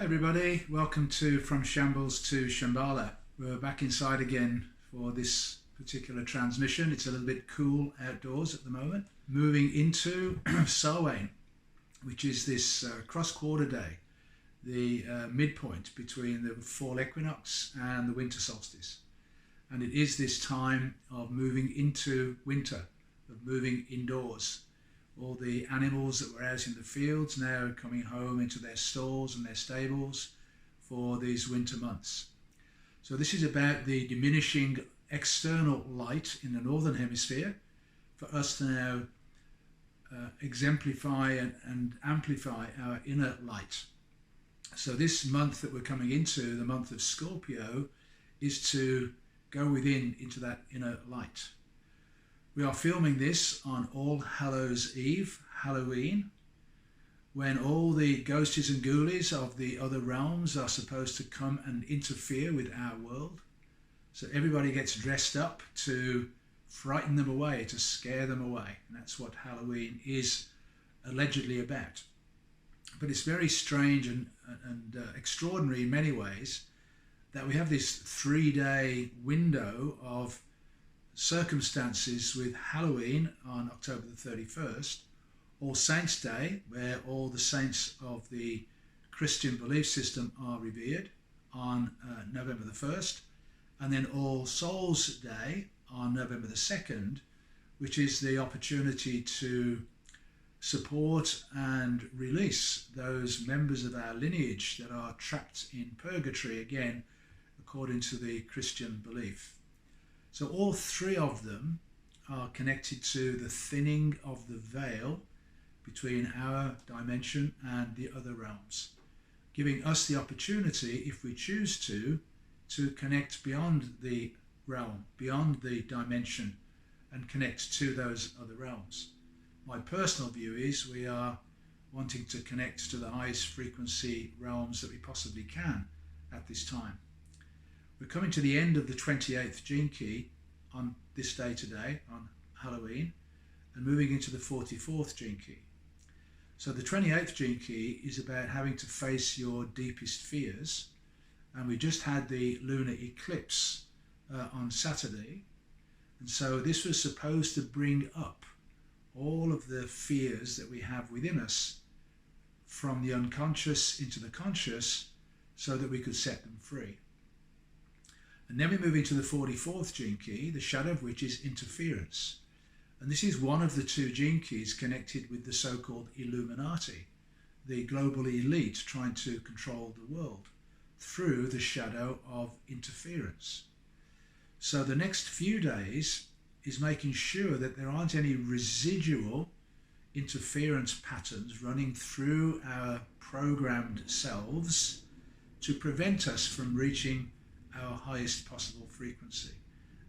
Everybody, welcome to From Shambles to Shambhala. We're back inside again for this particular transmission. It's a little bit cool outdoors at the moment. Moving into Samhain, which is this cross-quarter day, the midpoint between the fall equinox and the winter solstice. And it is this time of moving into winter, of moving indoors. All the animals that were out in the fields now coming home into their stalls and their stables for these winter months. So this is about the diminishing external light in the northern hemisphere for us to now exemplify and amplify our inner light. So this month that we're coming into, the month of Scorpio, is to go within into that inner light. We are filming this on All Hallows Eve, Halloween, when all the ghosties and ghoulies of the other realms are supposed to come and interfere with our world. So everybody gets dressed up to frighten them away, to scare them away. And that's what Halloween is allegedly about. But it's very strange and extraordinary in many ways that we have this 3-day window of circumstances with Halloween on October the 31st, All Saints Day, where all the saints of the Christian belief system are revered on November the 1st, and then All Souls Day on November the 2nd, which is the opportunity to support and release those members of our lineage that are trapped in purgatory, again, according to the Christian belief. So all three of them are connected to the thinning of the veil between our dimension and the other realms, giving us the opportunity, if we choose to connect beyond the realm, beyond the dimension, and connect to those other realms. My personal view is we are wanting to connect to the highest frequency realms that we possibly can at this time. We're coming to the end of the 28th gene key on this day today, on Halloween, and moving into the 44th gene key. So the 28th gene key is about having to face your deepest fears. And we just had the lunar eclipse on Saturday. And so this was supposed to bring up all of the fears that we have within us from the unconscious into the conscious so that we could set them free. And then we move into the 44th gene key, the shadow of which is interference. And this is one of the two gene keys connected with the so-called Illuminati, the global elite trying to control the world through the shadow of interference. So the next few days is making sure that there aren't any residual interference patterns running through our programmed selves to prevent us from reaching our highest possible frequency.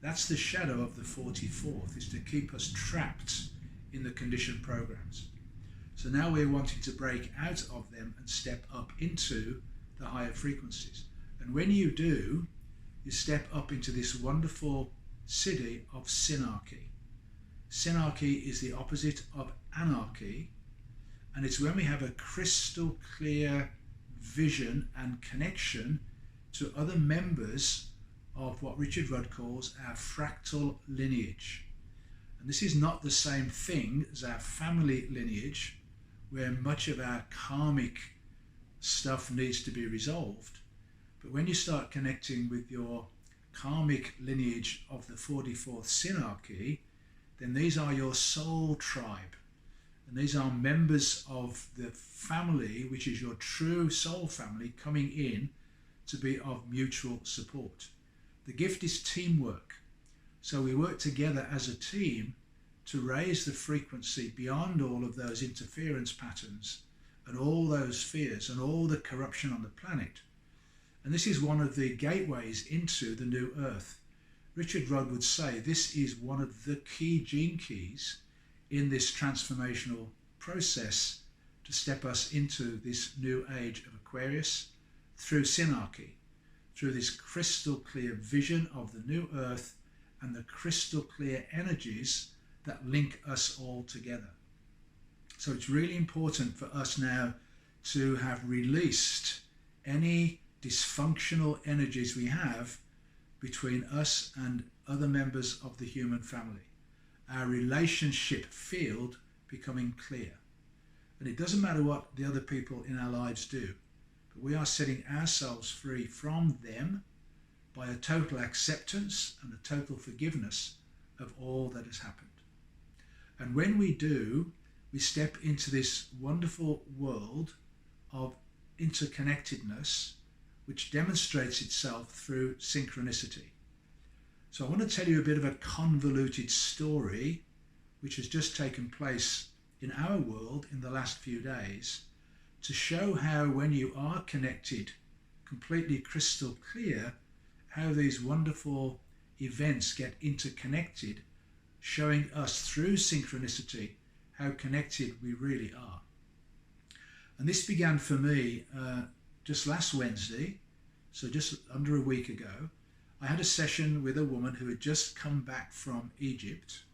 That's the shadow of the 44th, is to keep us trapped in the conditioned programs. So now we're wanting to break out of them and step up into the higher frequencies. And when you do, you step up into this wonderful city of synarchy. Synarchy is the opposite of anarchy, and it's when we have a crystal clear vision and connection to other members of what Richard Rudd calls our fractal lineage. And this is not the same thing as our family lineage, where much of our karmic stuff needs to be resolved. But when you start connecting with your karmic lineage of the 44th synarchy, then these are your soul tribe. And these are members of the family, which is your true soul family, coming in to be of mutual support. The gift is teamwork. So we work together as a team to raise the frequency beyond all of those interference patterns and all those fears and all the corruption on the planet. And this is one of the gateways into the new earth. Richard Rudd would say this is one of the key gene keys in this transformational process to step us into this new age of Aquarius through synarchy, through this crystal clear vision of the new earth and the crystal clear energies that link us all together. So it's really important for us now to have released any dysfunctional energies we have between us and other members of the human family. Our relationship field becoming clear. And it doesn't matter what the other people in our lives do, but we are setting ourselves free from them by a total acceptance and a total forgiveness of all that has happened. And when we do, we step into this wonderful world of interconnectedness, which demonstrates itself through synchronicity. So I want to tell you a bit of a convoluted story which has just taken place in our world in the last few days, to show how when you are connected, completely crystal clear, how these wonderful events get interconnected, showing us through synchronicity how connected we really are. And this began for me just last Wednesday, so just under a week ago. I had a session with a woman who had just come back from Egypt.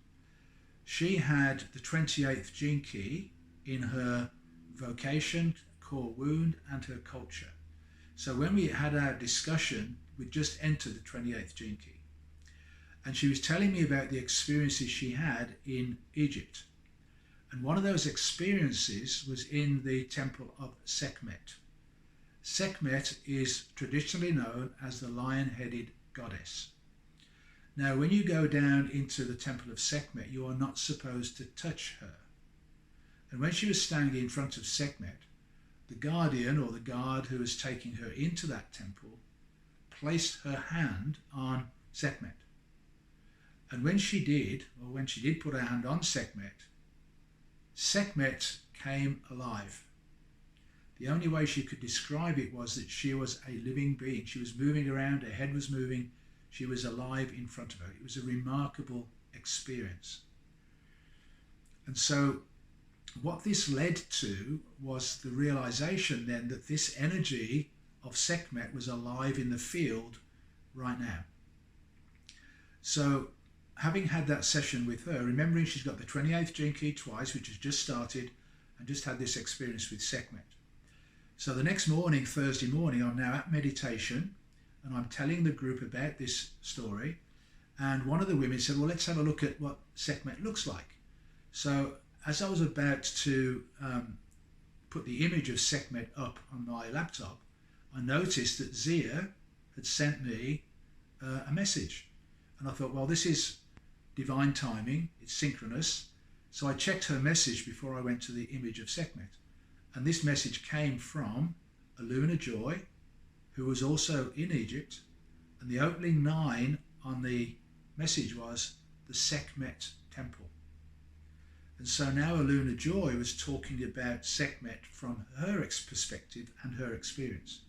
She had the 28th gene key in her vocation, core wound, and her culture. So when we had our discussion, we'd just entered the 28th gene key. And she was telling me about the experiences she had in Egypt. And one of those experiences was in the temple of Sekhmet. Sekhmet is traditionally known as the lion-headed goddess. Now, when you go down into the temple of Sekhmet, you are not supposed to touch her. And when she was standing in front of Sekhmet, the guardian or the guard who was taking her into that temple placed her hand on Sekhmet. And when she did put her hand on Sekhmet, Sekhmet came alive. The only way she could describe it was that she was a living being. She was moving around, her head was moving, she was alive in front of her. It was a remarkable experience. And so what this led to was the realization then that this energy of Sekhmet was alive in the field right now. So having had that session with her, remembering she's got the 28th gene key twice, which has just started, and just had this experience with Sekhmet. So the next morning, Thursday morning, I'm now at meditation, and I'm telling the group about this story. And one of the women said, well, let's have a look at what Sekhmet looks like. So as I was about to put the image of Sekhmet up on my laptop, I noticed that Zia had sent me a message. And I thought, well, this is divine timing, it's synchronous. So I checked her message before I went to the image of Sekhmet. And this message came from Aluna Joy, who was also in Egypt. And the opening 9 on the message was the Sekhmet temple. And so now Aluna Joy was talking about Sekhmet from her perspective and her experience.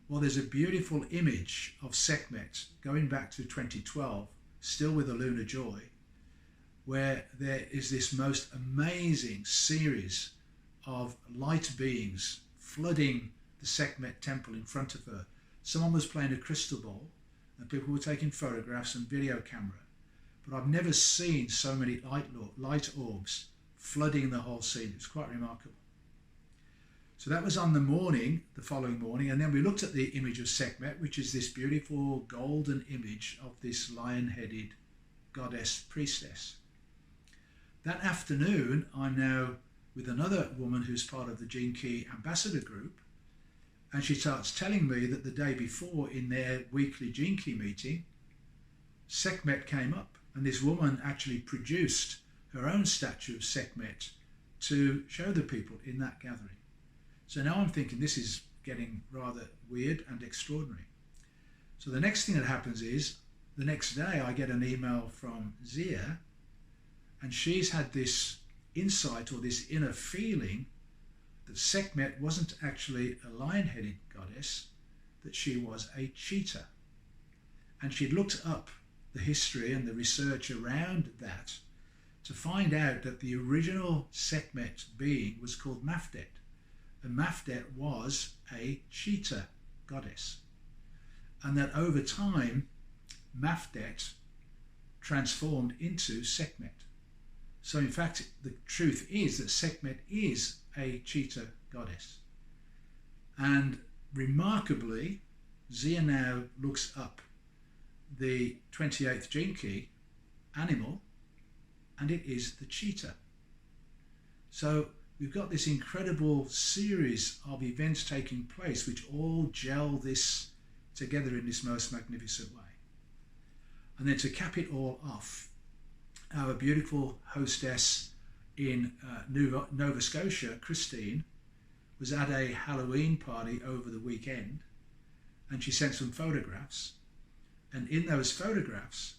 Well, there's a beautiful image of Sekhmet going back to 2012, still with Aluna Joy, where there is this most amazing series of light beings flooding the Sekhmet temple in front of her. Someone was playing a crystal ball and people were taking photographs and video camera. But I've never seen so many light orbs flooding the whole scene. It was quite remarkable. So that was on the following morning, and then we looked at the image of Sekhmet, which is this beautiful golden image of this lion-headed goddess priestess. That afternoon, I'm now with another woman who's part of the Gene Key Ambassador Group, and she starts telling me that the day before in their weekly Gene Key meeting, Sekhmet came up, and this woman actually produced her own statue of Sekhmet to show the people in that gathering. So now I'm thinking this is getting rather weird and extraordinary. So the next thing that happens is, the next day I get an email from Zia, and she's had this insight or this inner feeling that Sekhmet wasn't actually a lion-headed goddess, that she was a cheetah. And she'd looked up the history and the research around that to find out that the original Sekhmet being was called Mafdet. And Mafdet was a cheetah goddess. And that over time, Mafdet transformed into Sekhmet. So in fact, the truth is that Sekhmet is a cheetah goddess. And remarkably, Zia now looks up the 28th gene key animal, and it is the cheetah. So we've got this incredible series of events taking place which all gel this together in this most magnificent way. And then to cap it all off, our beautiful hostess in Nova Scotia, Christine, was at a Halloween party over the weekend, and she sent some photographs, and in those photographs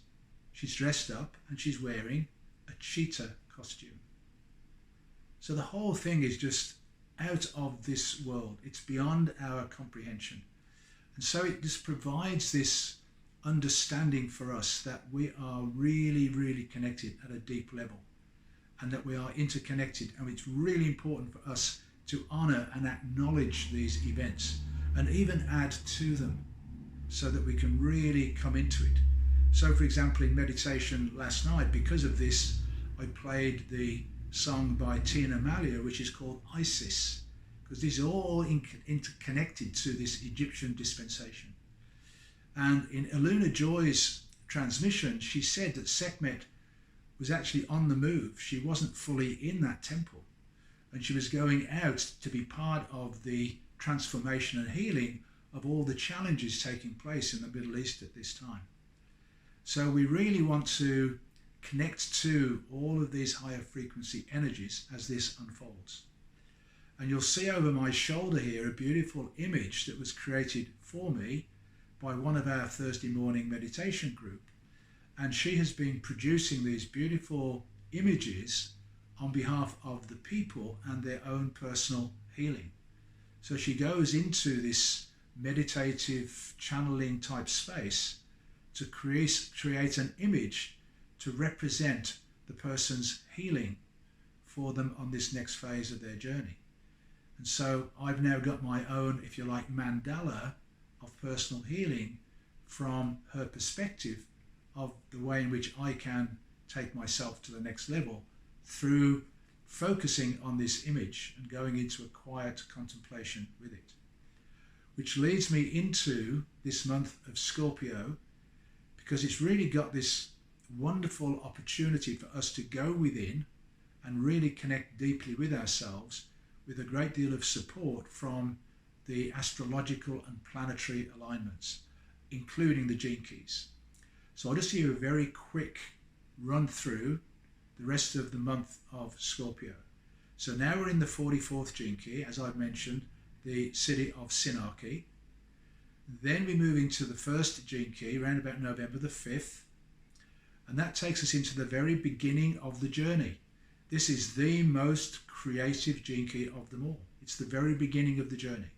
she's dressed up and she's wearing a cheetah costume. So the whole thing is just out of this world. It's beyond our comprehension. And so it just provides this understanding for us that we are really, really connected at a deep level, and that we are interconnected, and it's really important for us to honor and acknowledge these events and even add to them so that we can really come into it. So for example, in meditation last night, because of this, I played the song by Tina Malia, which is called Isis, because these are all interconnected to this Egyptian dispensation. And in Aluna Joy's transmission, she said that Sekhmet was actually on the move. She wasn't fully in that temple, and she was going out to be part of the transformation and healing of all the challenges taking place in the Middle East at this time. So we really want to connect to all of these higher frequency energies as this unfolds. And you'll see over my shoulder here a beautiful image that was created for me by one of our Thursday morning meditation group. And she has been producing these beautiful images on behalf of the people and their own personal healing. So she goes into this meditative channeling type space to create an image to represent the person's healing for them on this next phase of their journey. And so I've now got my own, if you like, mandala of personal healing from her perspective of the way in which I can take myself to the next level through focusing on this image and going into a quiet contemplation with it. Which leads me into this month of Scorpio, because it's really got this wonderful opportunity for us to go within and really connect deeply with ourselves, with a great deal of support from the astrological and planetary alignments, including the gene keys. So I'll just give you a very quick run through the rest of the month of Scorpio. So now we're in the 44th gene key, as I've mentioned, the city of Synarchy. Then we move into the first gene key around about November the 5th, and that takes us into the very beginning of the journey. This is the most creative gene key of them all. It's the very beginning of the journey.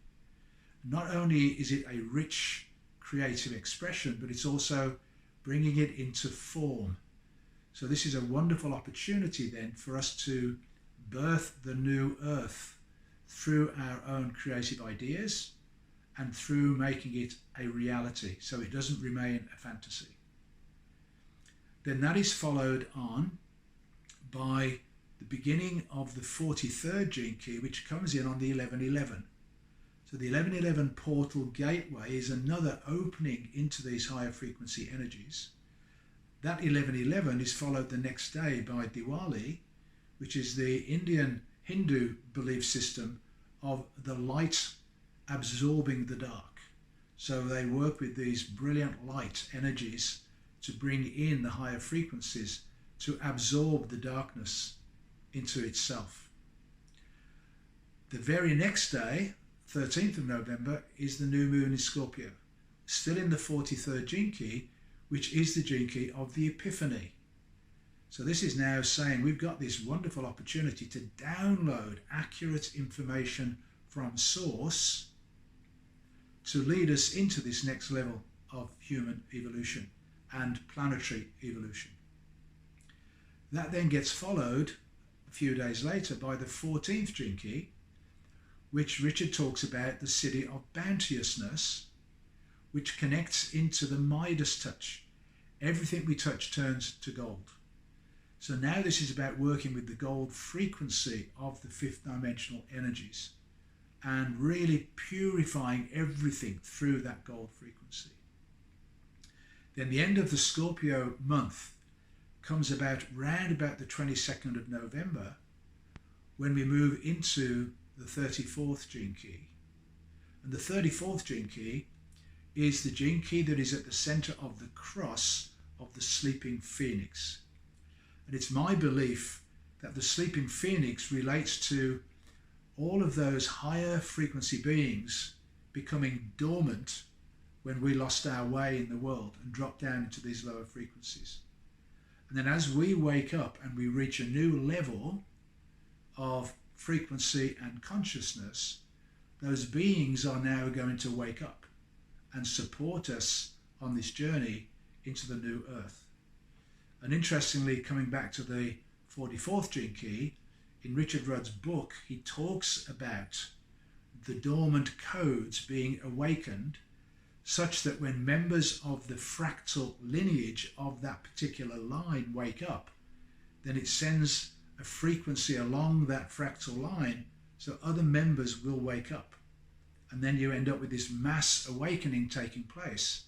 Not only is it a rich creative expression, but it's also bringing it into form. So this is a wonderful opportunity then for us to birth the new earth through our own creative ideas and through making it a reality, so it doesn't remain a fantasy. Then that is followed on by the beginning of the 43rd gene key, which comes in on the 1111. So the 1111 portal gateway is another opening into these higher frequency energies. That 1111 is followed the next day by Diwali, which is the Indian Hindu belief system of the light absorbing the dark. So they work with these brilliant light energies to bring in the higher frequencies to absorb the darkness into itself. The very next day, 13th of November, is the new moon in Scorpio, still in the 43rd gene key, which is the gene key of the Epiphany. So this is now saying we've got this wonderful opportunity to download accurate information from source to lead us into this next level of human evolution and planetary evolution. That then gets followed a few days later by the 14th gene key, which Richard talks about the city of bounteousness, which connects into the Midas touch. Everything we touch turns to gold. So now this is about working with the gold frequency of the fifth dimensional energies and really purifying everything through that gold frequency. Then the end of the Scorpio month comes about round about the 22nd of November, when we move into the 34th gene key. And the 34th gene key is the gene key that is at the center of the cross of the sleeping phoenix. And it's my belief that the sleeping phoenix relates to all of those higher frequency beings becoming dormant when we lost our way in the world and dropped down into these lower frequencies. And then as we wake up and we reach a new level of frequency and consciousness, those beings are now going to wake up and support us on this journey into the new earth. And interestingly, coming back to the 44th gene key, in Richard Rudd's book, he talks about the dormant codes being awakened, such that when members of the fractal lineage of that particular line wake up, then it sends a frequency along that fractal line so other members will wake up. And then you end up with this mass awakening taking place.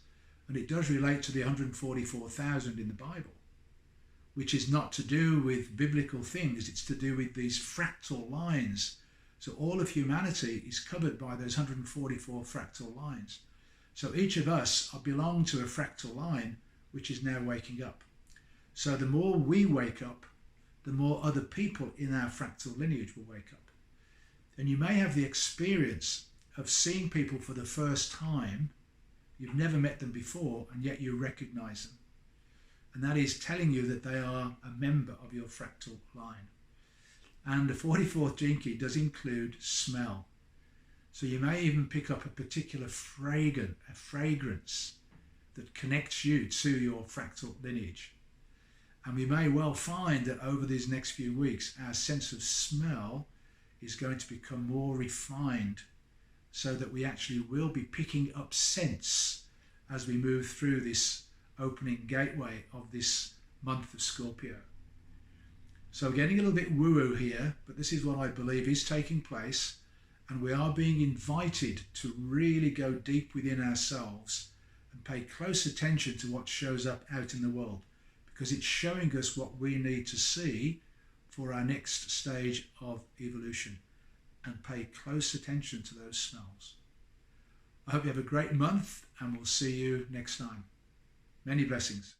And it does relate to the 144,000 in the Bible, which is not to do with biblical things, it's to do with these fractal lines. So all of humanity is covered by those 144 fractal lines. So each of us belong to a fractal line which is now waking up. So the more we wake up, the more other people in our fractal lineage will wake up. And you may have the experience of seeing people for the first time. You've never met them before, and yet you recognize them. And that is telling you that they are a member of your fractal line. And the 44th gene key does include smell. So you may even pick up a particular fragrance that connects you to your fractal lineage. And we may well find that over these next few weeks, our sense of smell is going to become more refined, so that we actually will be picking up scents as we move through this opening gateway of this month of Scorpio. So getting a little bit woo-woo here, but this is what I believe is taking place, and we are being invited to really go deep within ourselves and pay close attention to what shows up out in the world, because it's showing us what we need to see for our next stage of evolution, and pay close attention to those smells. I hope you have a great month, and we'll see you next time. Many blessings.